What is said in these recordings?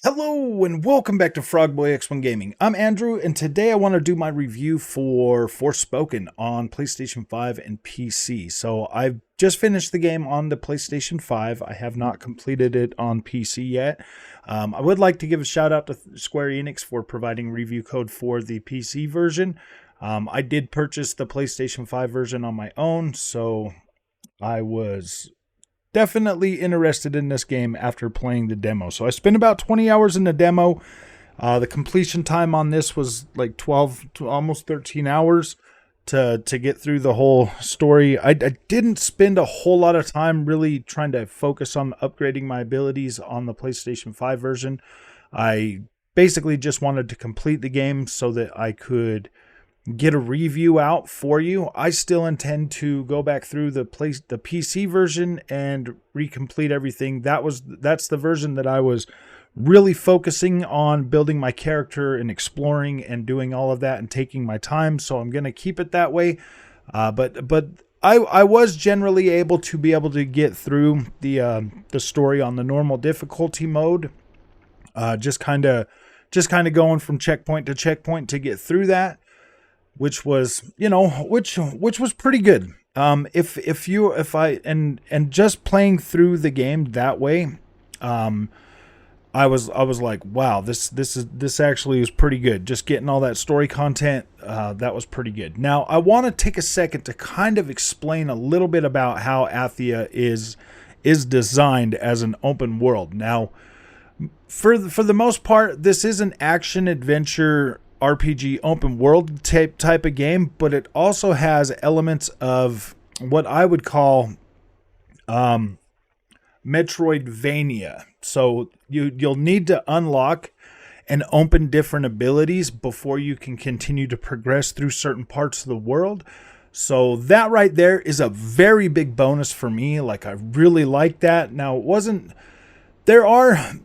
Hello and welcome back to Frogboy X1 Gaming. I'm Andrew, and today I want to do my review for Forspoken on PlayStation 5 and PC. So I've just finished the game on the PlayStation 5. I have not completed it on PC yet. I would like to give a shout out to Square Enix for providing review code for the PC version. I did purchase the PlayStation 5 version on my own, so I was definitely interested in this game after playing the demo. So I spent about 20 hours in the demo. The completion time on this was like 12 to almost 13 hours to get through the whole story. I didn't spend a whole lot of time really trying to focus on upgrading my abilities on the PlayStation 5 version. I basically just wanted to complete the game so that I could get a review out for you. I still intend to go back through the PC version and recomplete everything. That's the version that I was really focusing on building my character and exploring and doing all of that and taking my time. So I'm going to keep it that way. But I was generally able to get through the story on the normal difficulty mode. Just kind of going from checkpoint to checkpoint to get through that, which was, which was pretty good. If I just playing through the game that way, I was like, wow, this actually is pretty good. Just getting all that story content, that was pretty good. Now, I want to take a second to kind of explain a little bit about how Athia is designed as an open world. Now, for the most part, this is an action adventure RPG open world type of game, but it also has elements of what I would call Metroidvania. So you'll need to unlock and open different abilities before you can continue to progress through certain parts of the world. So that right there is a very big bonus for me. Like, I really like that. Now, it wasn't there's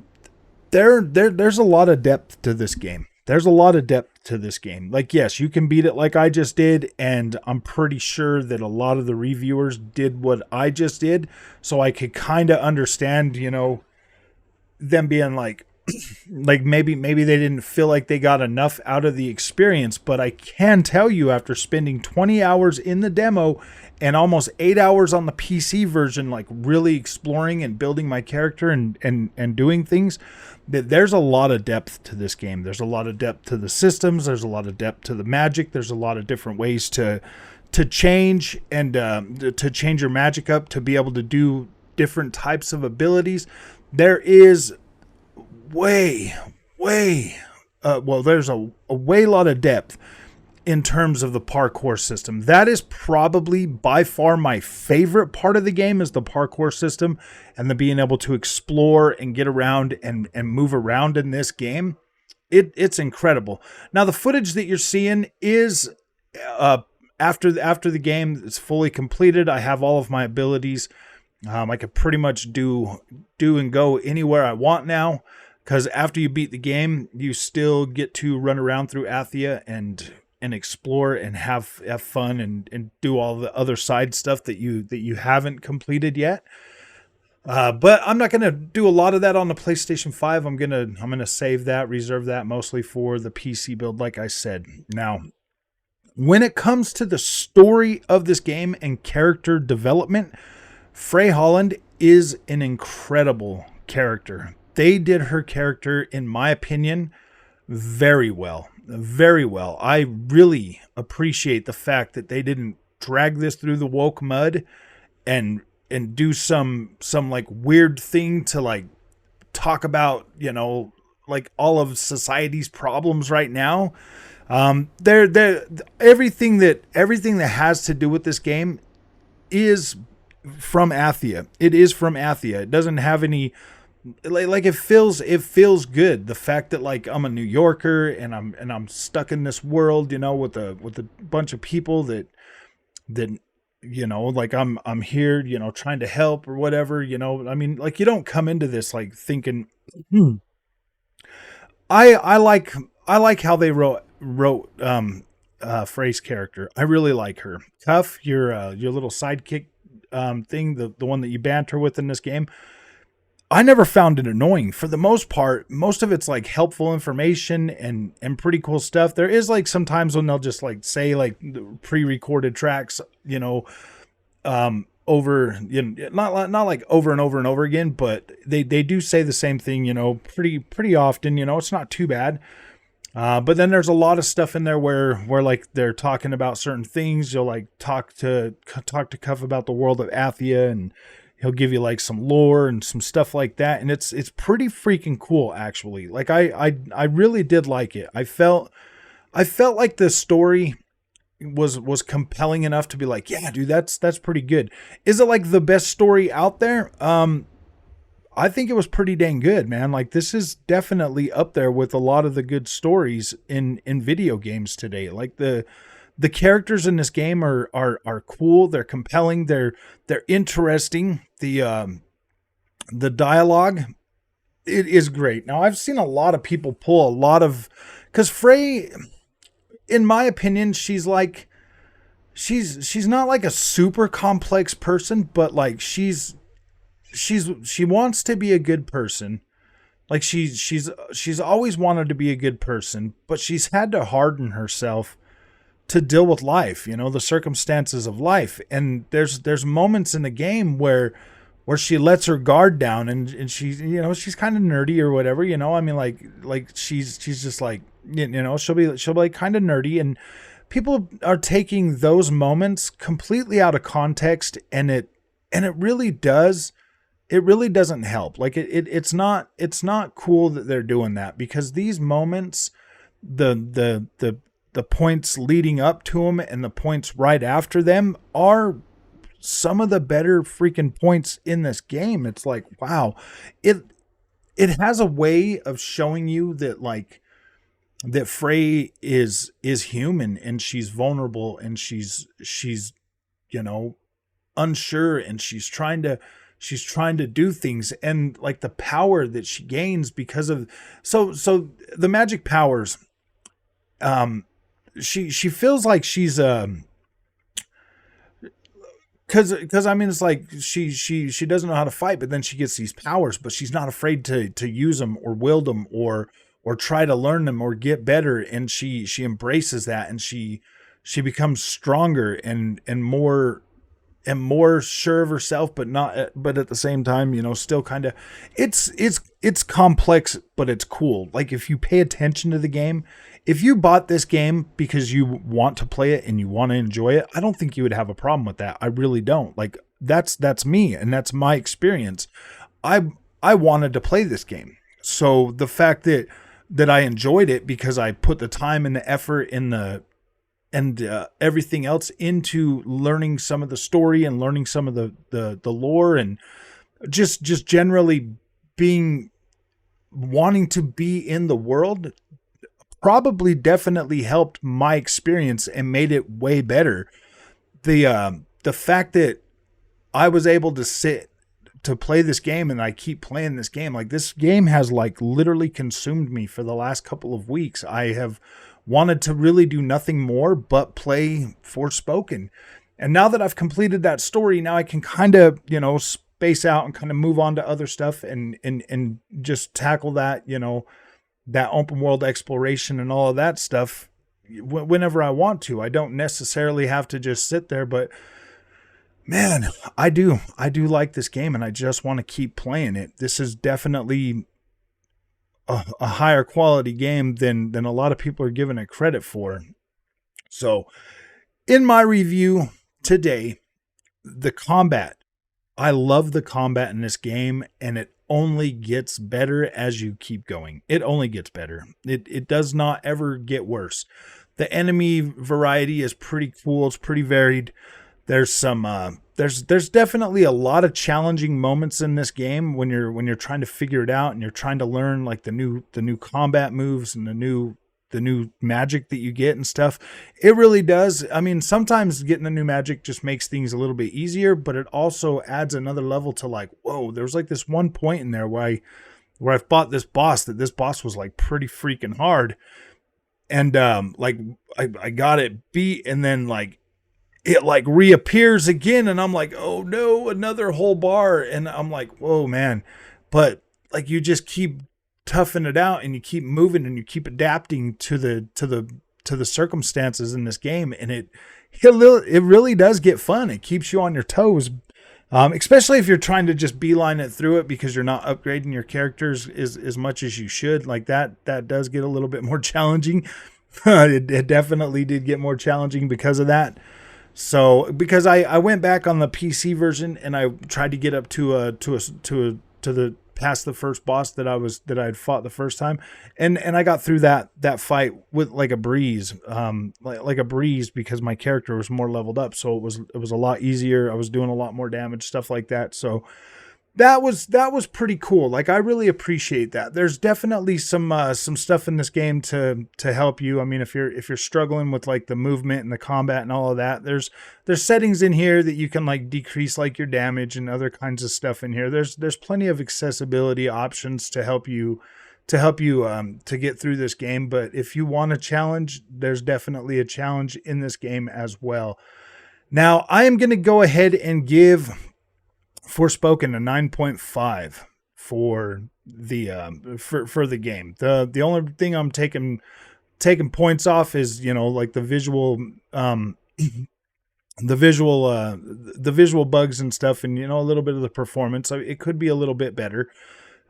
a lot of depth to this game. There's a lot of depth to this game. Like, yes, you can beat it like I just did, and I'm pretty sure that a lot of the reviewers did what I just did, so I could kind of understand, them being like, like maybe they didn't feel like they got enough out of the experience. But I can tell you, after spending 20 hours in the demo and almost 8 hours on the PC version, like really exploring and building my character and doing things, that there's a lot of depth to this game. There's a lot of depth to the systems. There's a lot of depth to the magic. There's a lot of different ways to change and to change your magic up to be able to do different types of abilities. There is there's a way lot of depth in terms of the parkour system. That is probably by far my favorite part of the game, is the parkour system and the being able to explore and get around and move around in this game. It's incredible. Now, the footage that you're seeing is after the game is fully completed. I have all of my abilities. I could pretty much do and go anywhere I want now, because after you beat the game, you still get to run around through Athia and explore and have fun and do all the other side stuff that you haven't completed yet. But I'm not gonna do a lot of that on the PlayStation 5. I'm gonna save that, reserve that mostly for the PC build, like I said. Now, when it comes to the story of this game and character development, Frey Holland is an incredible character. They did her character, in my opinion, very well. Very well. I really appreciate the fact that they didn't drag this through the woke mud and do some like weird thing to like talk about, like all of society's problems right now. They're everything that has to do with this game is from Athia. It is from Athia. It doesn't have any like it feels good. The fact that like I'm a New Yorker and I'm stuck in this world, with a bunch of people that like I'm here, trying to help or whatever, I mean, like, you don't come into this like thinking, I like how they wrote Frey's character. I really like her. Tough, your little sidekick thing, the one that you banter with in this game. I never found it annoying. For the most part, most of it's like helpful information and pretty cool stuff. There is like sometimes when they'll just like say like pre-recorded tracks, over, not like over and over and over again, but they do say the same thing, pretty often. It's not too bad. But then there's a lot of stuff in there where like they're talking about certain things. You'll like talk to Cuff about the world of Athia, and he'll give you like some lore and some stuff like that. And it's pretty freaking cool, actually. Like I really did like it. I felt like the story was compelling enough to be like, yeah, dude, that's pretty good. Is it like the best story out there? I think it was pretty dang good, man. Like, this is definitely up there with a lot of the good stories in video games today. Like the characters in this game are cool. They're compelling. They're interesting. The dialogue, it is great. Now, I've seen a lot of people pull a lot of, because Frey, in my opinion, she's not like a super complex person, but like she wants to be a good person. Like she's always wanted to be a good person, but she's had to harden herself to deal with life, the circumstances of life. And there's moments in the game where she lets her guard down, and she's kind of nerdy or whatever, I mean, like she's just like, she'll be like kind of nerdy, and people are taking those moments completely out of context, and it really doesn't help. Like it's not cool that they're doing that, because these moments, the points leading up to them and the points right after them are some of the better freaking points in this game. It's like, wow, it has a way of showing you that, like, that Frey is human, and she's vulnerable, and she's unsure, and she's trying to do things, and like the power that she gains because of so the magic powers, she feels like she's because I mean, it's like she doesn't know how to fight, but then she gets these powers, but she's not afraid to use them or wield them or try to learn them or get better, and she embraces that, and she becomes stronger and more sure of herself, but at the same time, still kind of, it's complex, but it's cool. Like, if you pay attention to the game, if you bought this game because you want to play it and you want to enjoy it, I don't think you would have a problem with that. I really don't. Like, that's me, and that's my experience. I wanted to play this game. So the fact that I enjoyed it because I put the time and the effort and everything else into learning some of the story and learning some of the lore, and just generally wanting to be in the world, probably definitely helped my experience and made it way better. The fact that I was able to sit to play this game, and I keep playing this game, like, this game has like literally consumed me for the last couple of weeks. I have wanted to really do nothing more but play Forspoken. And now that I've completed that story, now I can kind of, space out and kind of move on to other stuff and just tackle that, that open world exploration and all of that stuff whenever I want to. I don't necessarily have to just sit there, but man, I do like this game, and I just want to keep playing it. This is definitely a higher quality game than a lot of people are giving it credit for. So in my review today, the combat, I love the combat in this game, and it only gets better as you keep going. It only gets better. It does not ever get worse. The enemy variety is pretty cool. It's pretty varied. There's some there's definitely a lot of challenging moments in this game when you're trying to figure it out, and you're trying to learn like the new combat moves and the new magic that you get and stuff. It really does. I mean, sometimes getting the new magic just makes things a little bit easier, but it also adds another level to, like, whoa, there's like this one point in there where I fought this boss, that this boss was like pretty freaking hard. And like I got it beat, and then like it like reappears again, and I'm like, oh no, another whole bar. And I'm like, whoa, man, but like you just keep toughing it out and you keep moving and you keep adapting to the circumstances in this game, and it really does get fun. It keeps you on your toes, especially if you're trying to just beeline it through it because you're not upgrading your characters as much as you should. Like that does get a little bit more challenging. It definitely did get more challenging because of that. So because I went back on the PC version and I tried to get up to the past the first boss that I had fought the first time, and I got through that fight with like a breeze, like a breeze, because my character was more leveled up, so it was a lot easier. I was doing a lot more damage, stuff like that. So that was pretty cool. Like, I really appreciate that. There's definitely some stuff in this game to help you. I mean, if you're struggling with like the movement and the combat and all of that, there's settings in here that you can like decrease like your damage and other kinds of stuff in here. There's plenty of accessibility options to help you to get through this game. But if you want a challenge, there's definitely a challenge in this game as well. Now, I am going to go ahead and give Forspoken a 9.5 for the for the game. The only thing I'm taking points off is, you know, like the visual the visual bugs and stuff, and, you know, a little bit of the performance. It could be a little bit better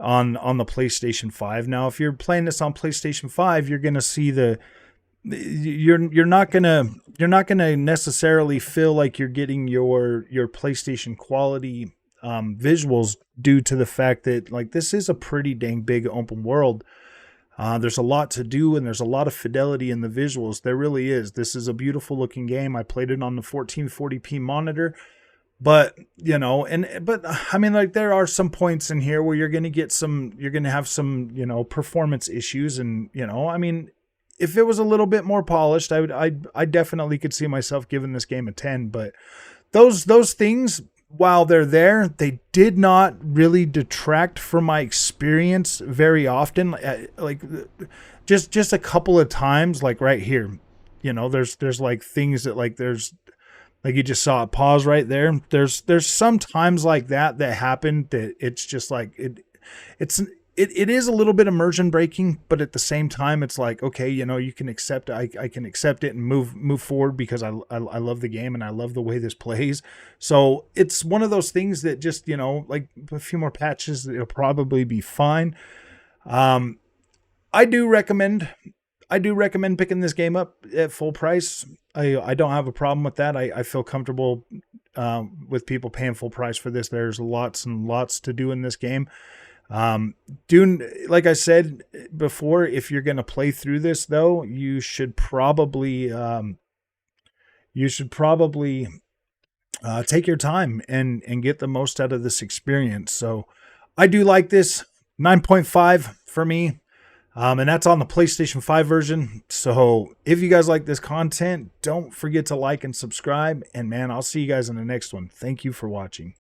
on the PlayStation 5. Now, if you're playing this on PlayStation 5, you're going to see you're not gonna necessarily feel like you're getting your PlayStation quality visuals, due to the fact that, like, this is a pretty dang big open world. There's a lot to do, and there's a lot of fidelity in the visuals. There really is. This is a beautiful looking game. I played it on the 1440p monitor, but, you know, but I mean, like, there are some points in here where you're going to have some, you know, performance issues. And, you know, I mean, if it was a little bit more polished, I definitely could see myself giving this game a 10, but those things, while they're there, they did not really detract from my experience very often. Like, just a couple of times, like right here, you know, there's like things that, like, there's, like, you just saw a pause right there. There's some times like that happen that it's just like, it is a little bit immersion breaking, but at the same time, it's like, okay, you know, you can accept, I can accept it and move forward, because I love the game and I love the way this plays. So it's one of those things that just, you know, like a few more patches, it'll probably be fine. I do recommend picking this game up at full price. I don't have a problem with that. I feel comfortable with people paying full price for this. There's lots and lots to do in this game. Like I said before, if you're going to play through this, though, you should probably take your time and get the most out of this experience. So I do like this. 9.5 for me. And that's on the PlayStation 5 version. So if you guys like this content, don't forget to like and subscribe. And man, I'll see you guys in the next one. Thank you for watching.